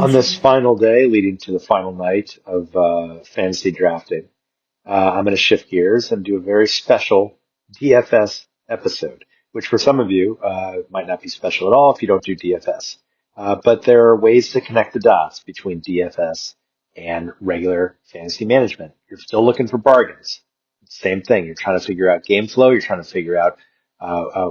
On this final day leading to the final night of fantasy drafting, I'm going to shift gears and do a very special DFS episode, which for some of you might not be special at all if you don't do DFS. But there are ways to connect the dots between DFS and regular fantasy management. You're still looking for bargains. Same thing. You're trying to figure out game flow. You're trying to figure out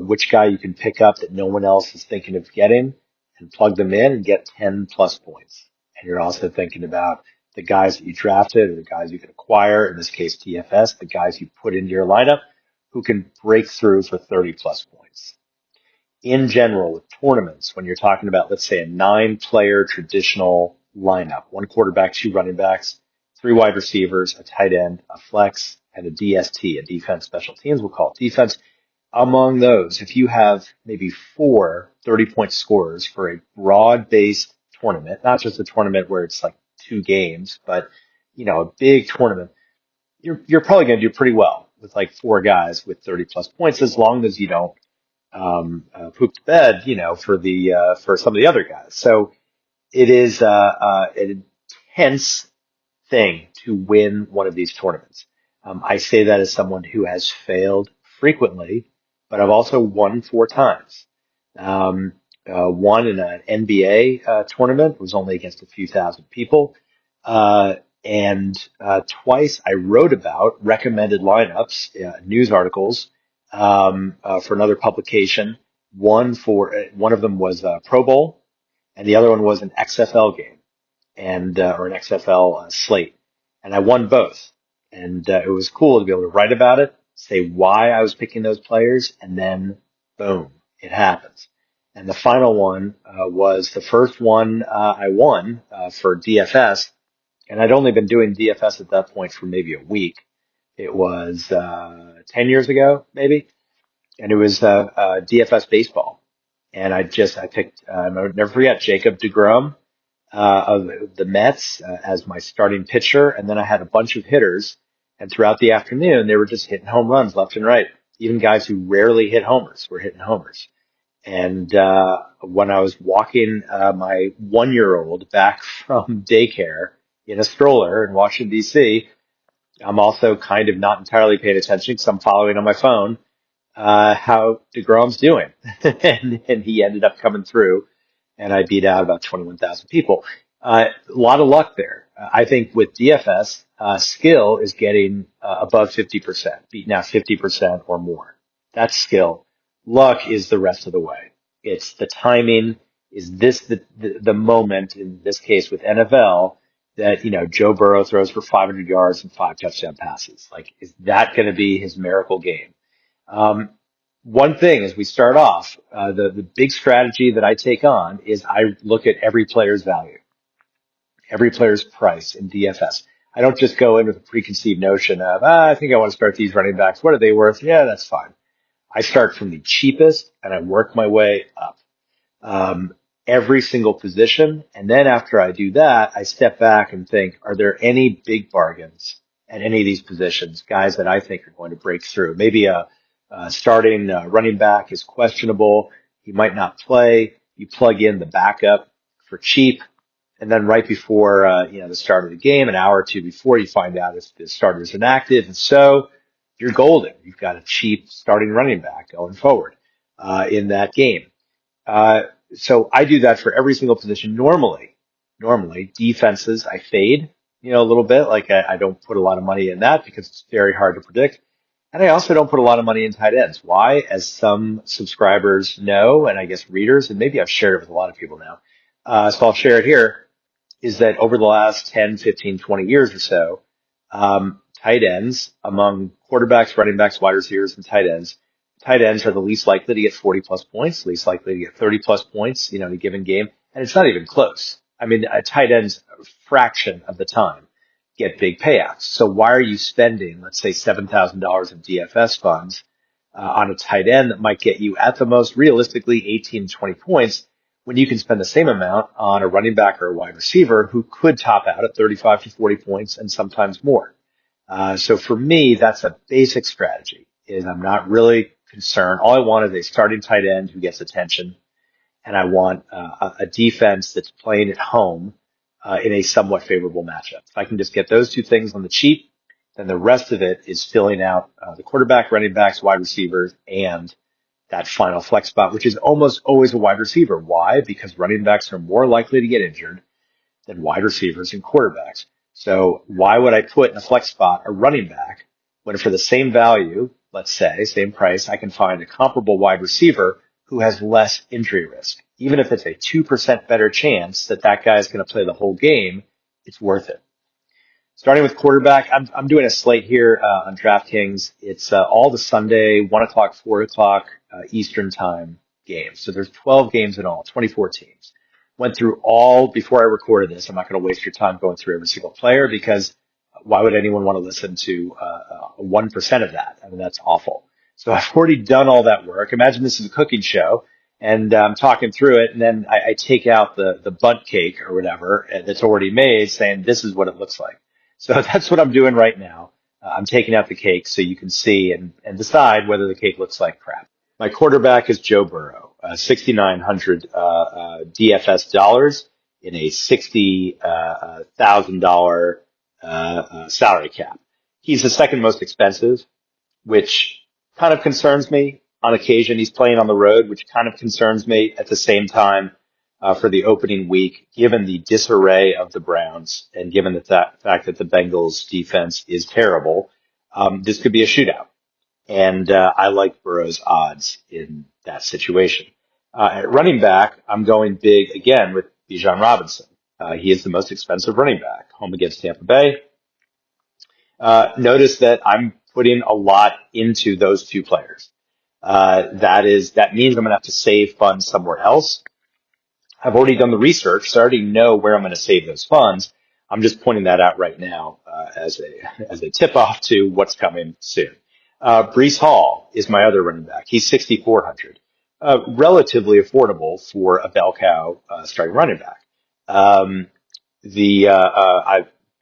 which guy you can pick up that no one else is thinking of getting and plug them in and get 10 plus points. And you're also thinking about the guys that you drafted or the guys you can acquire, in this case DFS, the guys you put into your lineup who can break through for 30 plus points. In general, with tournaments, when you're talking about, let's say, a 9-player traditional lineup, 1 quarterback, 2 running backs, 3 wide receivers, a tight end, a flex, and a DST, a defense special teams, we'll call it defense. Among those, if you have maybe 4 30-point scorers for a broad-based tournament, not just a tournament where it's like 2 games, but a big tournament, you're probably going to do pretty well with like 4 guys with 30 plus points, as long as you don't poop the bed, for some of the other guys. So it is an intense thing to win one of these tournaments. I say that as someone who has failed frequently, but I've also won 4 times. One in an NBA tournament, was only against a few thousand people. And twice I wrote about recommended lineups, news articles, for another publication. One of them was Pro Bowl, and the other one was an XFL game, or an XFL slate. And I won both. And it was cool to be able to write about it, say why I was picking those players, and then boom, it happens. And the final one was the first one I won for DFS, and I'd only been doing DFS at that point for maybe a week. It was 10 years ago, maybe, and it was DFS baseball. And I picked, I'll never forget, Jacob deGrom of the Mets as my starting pitcher, and then I had a bunch of hitters. And throughout the afternoon, they were just hitting home runs left and right. Even guys who rarely hit homers were hitting homers. And when I was walking my 1-year-old back from daycare in a stroller in Washington, D.C., I'm also kind of not entirely paying attention because I'm following on my phone how DeGrom's doing. and he ended up coming through, and I beat out about 21,000 people. A lot of luck there. I think with DFS, skill is getting above 50%, beating out 50% or more. That's skill. Luck is the rest of the way. It's the timing. Is this the moment, in this case with NFL, that, Joe Burrow throws for 500 yards and 5 touchdown passes? Like, is that going to be his miracle game? One thing as we start off, the big strategy that I take on is I look at every player's value, every player's price in DFS. I don't just go in with a preconceived notion of, I think I want to start these running backs. What are they worth? Yeah, that's fine. I start from the cheapest and I work my way up, every single position. And then after I do that, I step back and think, are there any big bargains at any of these positions, guys that I think are going to break through? Maybe a starting running back is questionable. He might not play. You plug in the backup for cheap. And then right before, the start of the game, an hour or two before, you find out if the starter is inactive. And so you're golden. You've got a cheap starting running back going forward, in that game. So I do that for every single position. Normally defenses, I fade, a little bit. Like I don't put a lot of money in that because it's very hard to predict. And I also don't put a lot of money in tight ends. Why? As some subscribers know, and I guess readers, and maybe I've shared it with a lot of people now. So I'll share it here, is that over the last 10, 15, 20 years or so, tight ends among quarterbacks, running backs, wide receivers, and tight ends are the least likely to get 40 plus points, least likely to get 30 plus points, in a given game. And it's not even close. I mean, a tight end's a fraction of the time get big payouts. So why are you spending, let's say, $7,000 in DFS funds on a tight end that might get you at the most realistically 18 to 20 points when you can spend the same amount on a running back or a wide receiver who could top out at 35 to 40 points and sometimes more? So for me, that's a basic strategy. Is I'm not really concerned. All I want is a starting tight end who gets attention, and I want a defense that's playing at home in a somewhat favorable matchup. If I can just get those two things on the cheap, then the rest of it is filling out the quarterback, running backs, wide receivers, and that final flex spot, which is almost always a wide receiver. Why? Because running backs are more likely to get injured than wide receivers and quarterbacks. So why would I put in a flex spot a running back when for the same value, let's say, same price, I can find a comparable wide receiver who has less injury risk? Even if it's a 2% better chance that that guy is going to play the whole game, it's worth it. Starting with quarterback, I'm doing a slate here on DraftKings. It's all the Sunday, 1 o'clock, 4 o'clock Eastern time games. So there's 12 games in all, 24 teams. Went through all before I recorded this. I'm not going to waste your time going through every single player because why would anyone want to listen to 1% of that? I mean, that's awful. So I've already done all that work. Imagine this is a cooking show and I'm talking through it, and then I take out the bunt cake or whatever that's already made, saying this is what it looks like. So that's what I'm doing right now. I'm taking out the cake so you can see and decide whether the cake looks like crap. My quarterback is Joe Burrow, $6,900 DFS dollars in a $60,000 salary cap. He's the second most expensive, which kind of concerns me. On occasion, he's playing on the road, which kind of concerns me. At the same time, for the opening week, given the disarray of the Browns and given the fact that the Bengals defense is terrible, this could be a shootout. And I like Burrow's odds in that situation. At running back, I'm going big again with Bijan Robinson. He is the most expensive running back, home against Tampa Bay. Notice that I'm putting a lot into those two players. That means I'm going to have to save funds somewhere else. I've already done the research, so I already know where I'm going to save those funds. I'm just pointing that out right now as a tip off to what's coming soon. Breece Hall is my other running back. He's $6,400, relatively affordable for a bell cow starting running back. A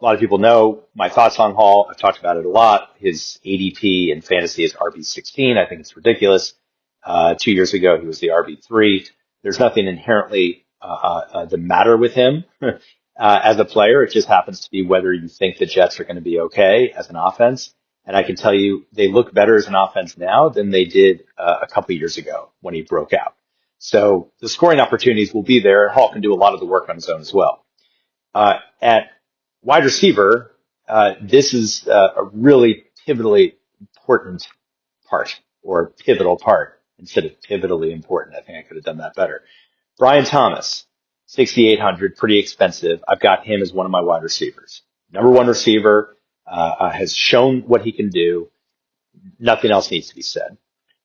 lot of people know my thoughts on Hall. I've talked about it a lot. His ADP in fantasy is RB16. I think it's ridiculous. 2 years ago, he was the RB3. There's nothing inherently the matter with him as a player. It just happens to be whether you think the Jets are going to be okay as an offense. And I can tell you they look better as an offense now than they did a couple of years ago when he broke out. So the scoring opportunities will be there. Hall can do a lot of the work on his own as well. At wide receiver, this is a really pivotally important part, or pivotal part instead of pivotally important. I think I could have done that better. Brian Thomas, $6,800, pretty expensive. I've got him as one of my wide receivers. Number one receiver, has shown what he can do. Nothing else needs to be said.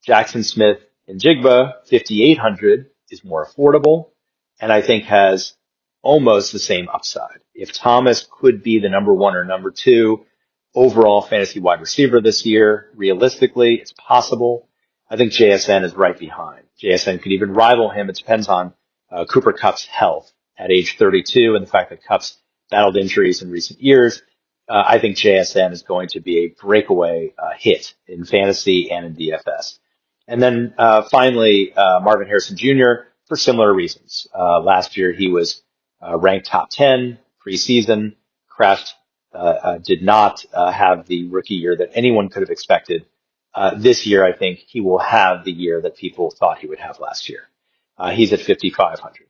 Jackson Smith and Jigba, $5,800, is more affordable and I think has almost the same upside. If Thomas could be the number one or number two overall fantasy wide receiver this year, realistically, it's possible. I think JSN is right behind. JSN could even rival him. It depends on Cooper Kupp's health at age 32 and the fact that Kupp's battled injuries in recent years. I think JSN is going to be a breakaway hit in fantasy and in DFS. And then finally, Marvin Harrison Jr. for similar reasons. Last year he was ranked top 10 preseason. Kraft did not have the rookie year that anyone could have expected. This year, I think he will have the year that people thought he would have last year. He's at 5,500.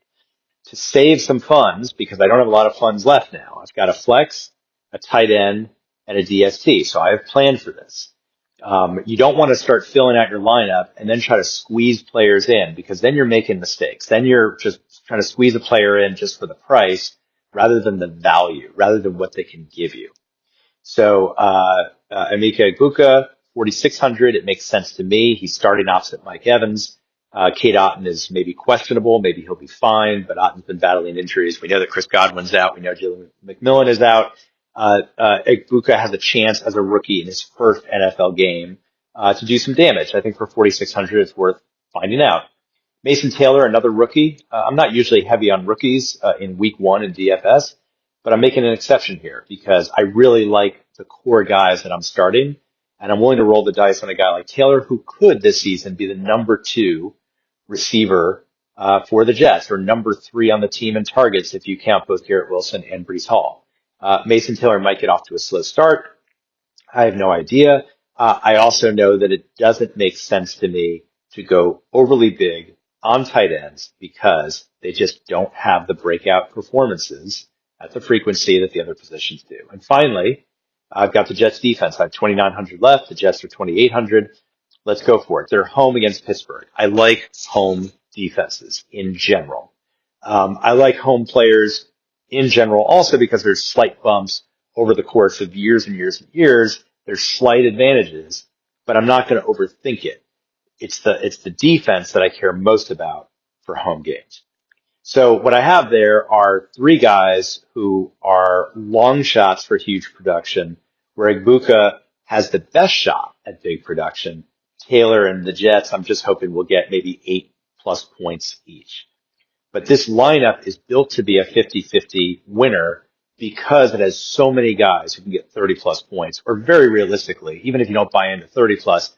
To save some funds, because I don't have a lot of funds left now, I've got a flex, a tight end, and a DST. So I have planned for this. You don't want to start filling out your lineup and then try to squeeze players in, because then you're making mistakes. Then you're just trying to squeeze a player in just for the price rather than the value, rather than what they can give you. So Emeka Egbuka, 4,600. It makes sense to me. He's starting opposite Mike Evans. Kate Otten is maybe questionable. Maybe he'll be fine, but Otten's been battling injuries. We know that Chris Godwin's out. We know Jalen McMillan is out. Egbuka has a chance as a rookie in his first NFL game to do some damage. I think for 4,600, it's worth finding out. Mason Taylor, another rookie. I'm not usually heavy on rookies in week one in DFS, but I'm making an exception here because I really like the core guys that I'm starting, and I'm willing to roll the dice on a guy like Taylor who could this season be the number two receiver for the Jets, or number 3 on the team in targets if you count both Garrett Wilson and Breece Hall. Mason Taylor might get off to a slow start. I have no idea. I also know that it doesn't make sense to me to go overly big on tight ends because they just don't have the breakout performances at the frequency that the other positions do. And finally, I've got the Jets defense. I have 2,900 left. The Jets are 2,800. Let's go for it. They're home against Pittsburgh. I like home defenses in general. I like home players in general also because there's slight bumps over the course of years and years and years. There's slight advantages, but I'm not going to overthink it. It's the defense that I care most about for home games. So what I have there are 3 guys who are long shots for huge production, where Igbokwe has the best shot at big production. Taylor and the Jets, I'm just hoping we'll get maybe 8+ points each. But this lineup is built to be a 50-50 winner because it has so many guys who can get 30+ points, or very realistically, even if you don't buy into 30+,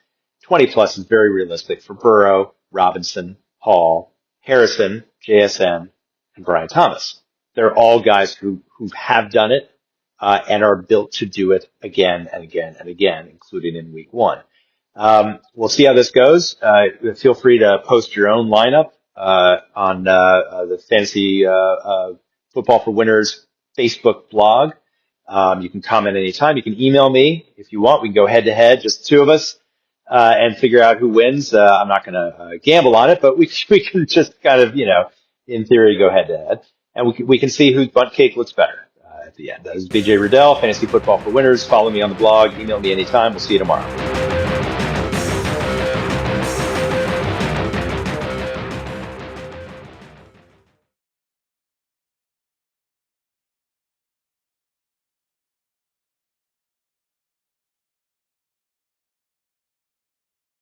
20+ is very realistic for Burrow, Robinson, Hall, Harrison, JSN, and Brian Thomas. They're all guys who have done it and are built to do it again and again and again, including in week 1. We'll see how this goes. Feel free to post your own lineup on the Fantasy Football for Winners Facebook blog. You can comment anytime. You can email me if you want. We can go head to head, just the 2 of us, and figure out who wins. I'm not going to gamble on it, but we can just kind of, in theory, go head to head, and we can see whose bunt cake looks better at the end. This is BJ Riddell, Fantasy Football for Winners. Follow me on the blog. Email me anytime. We'll see you tomorrow.